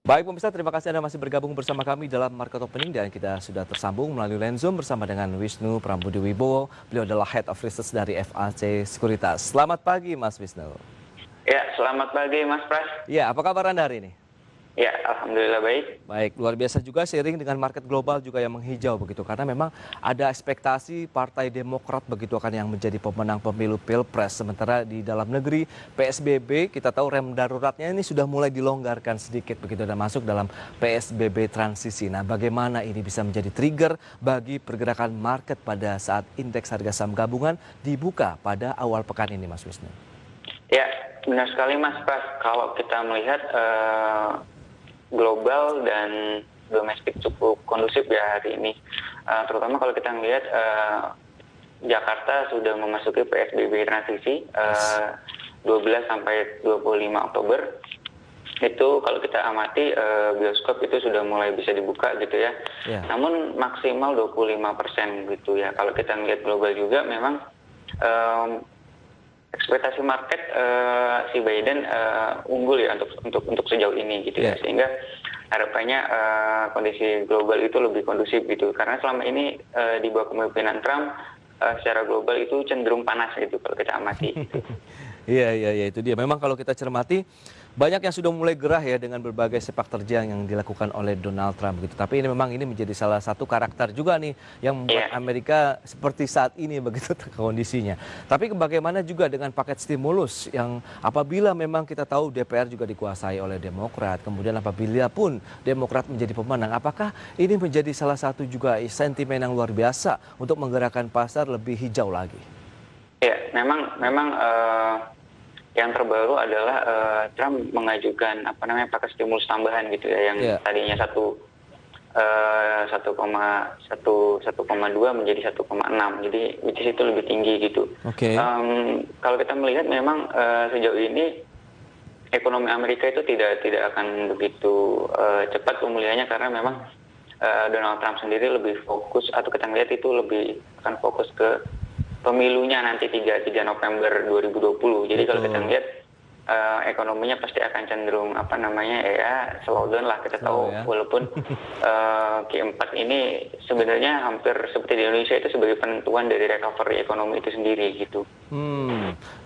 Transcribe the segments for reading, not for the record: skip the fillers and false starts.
Baik pemirsa, terima kasih Anda masih bergabung bersama kami dalam Market Opening dan kita sudah tersambung melalui line Zoom bersama dengan Wisnu Prambudi Wibowo. Beliau adalah Head of Research dari FAC Sekuritas. Selamat pagi Mas Wisnu. Ya, selamat pagi Mas Pras. Ya, apa kabar Anda hari ini? Ya, alhamdulillah baik. Baik, luar biasa juga seiring dengan market global juga yang menghijau begitu. Karena memang ada ekspektasi Partai Demokrat begitu akan yang menjadi pemenang pemilu Pilpres. Sementara di dalam negeri PSBB kita tahu rem daruratnya ini sudah mulai dilonggarkan sedikit begitu dan masuk dalam PSBB transisi. Nah, bagaimana ini bisa menjadi trigger bagi pergerakan market pada saat indeks harga saham gabungan dibuka pada awal pekan ini Mas Wisnu? Ya, benar sekali Mas Pras. Kalau kita melihat global dan domestik cukup kondusif ya hari ini. Terutama kalau kita melihat Jakarta sudah memasuki PSBB transisi 12 sampai 25 Oktober. Itu kalau kita amati bioskop itu sudah mulai bisa dibuka gitu ya. Yeah. Namun maksimal 25% gitu ya. Kalau kita melihat global juga memang ekspektasi market si Biden unggul ya untuk sejauh ini gitu ya, sehingga harapannya kondisi global itu lebih kondusif gitu, karena selama ini di bawah kepemimpinan Trump secara global itu cenderung panas gitu kalau kita amati. Gitu. Iya itu dia. Memang kalau kita cermati banyak yang sudah mulai gerah ya dengan berbagai sepak terjang yang dilakukan oleh Donald Trump gitu. Tapi ini memang menjadi salah satu karakter juga nih yang membuat Amerika seperti saat ini begitu kondisinya. Tapi bagaimana juga dengan paket stimulus yang apabila memang kita tahu DPR juga dikuasai oleh Demokrat, kemudian apabila pun Demokrat menjadi pemenang, apakah ini menjadi salah satu juga sentimen yang luar biasa untuk menggerakkan pasar lebih hijau lagi? Ya, memang yang terbaru adalah Trump mengajukan paket stimulus tambahan gitu ya, yang tadinya 1,2 menjadi 1,6, jadi which is itu lebih tinggi gitu. Kalau kita melihat memang sejauh ini ekonomi Amerika itu tidak akan begitu cepat pemulihannya, karena memang Donald Trump sendiri lebih fokus, atau kita melihat itu lebih akan fokus ke pemilunya nanti 3 November 2020. Jadi kalau kita lihat ekonominya pasti akan cenderung slow down lah, kita tahu ya. Walaupun Q4 ini sebenarnya hampir seperti di Indonesia itu sebagai penentuan dari recovery ekonomi itu sendiri gitu.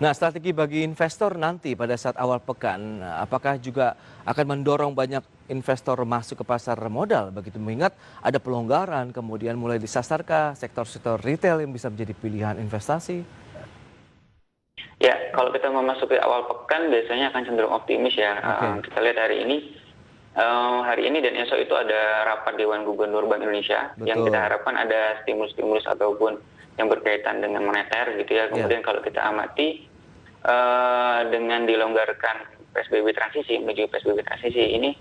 Nah, strategi bagi investor nanti pada saat awal pekan, apakah juga akan mendorong banyak investor masuk ke pasar modal begitu, mengingat ada pelonggaran kemudian mulai disasarkah sektor-sektor retail yang bisa menjadi pilihan investasi? Ya, kalau kita memasuki awal pekan biasanya akan cenderung optimis ya. Kita lihat hari ini dan esok itu ada rapat Dewan Gubernur Bank Indonesia. Betul. Yang kita harapkan ada stimulus-stimulus ataupun yang berkaitan dengan moneter gitu ya. Kemudian kalau kita amati dengan dilonggarkan PSBB transisi menuju PSBB transisi ini,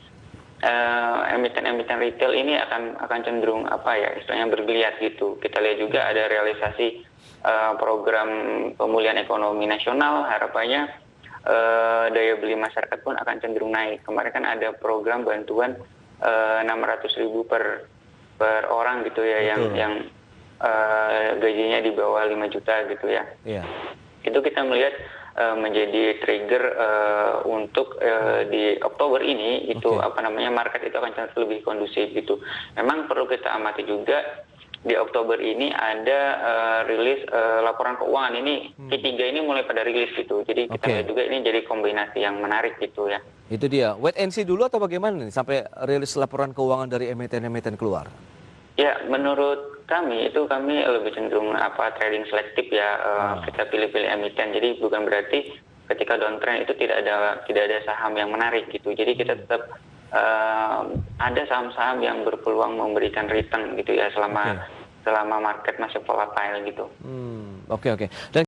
emiten-emiten retail ini akan cenderung istilahnya bergeliat gitu. Kita lihat juga ada realisasi program pemulihan ekonomi nasional, harapannya daya beli masyarakat pun akan cenderung naik. Kemarin kan ada program bantuan 600.000 per orang gitu ya. Betul. yang gajinya di bawah 5 juta gitu ya. Itu kita melihat menjadi trigger untuk di Oktober ini itu market itu akan cenderung lebih kondusif gitu. Memang perlu kita amati juga di Oktober ini ada rilis laporan keuangan ini, Q3 ini mulai pada rilis gitu. Jadi kita lihat juga ini jadi kombinasi yang menarik gitu ya. Itu dia. Wait and see dulu atau bagaimana nih sampai rilis laporan keuangan dari emiten-emiten keluar? Ya, menurut kami lebih cenderung trading selektif ya. Kita pilih-pilih emiten. Jadi bukan berarti ketika downtrend itu tidak ada saham yang menarik gitu. Jadi kita tetap ada saham-saham yang berpeluang memberikan return gitu ya selama market masih volatile gitu. Oke. Dan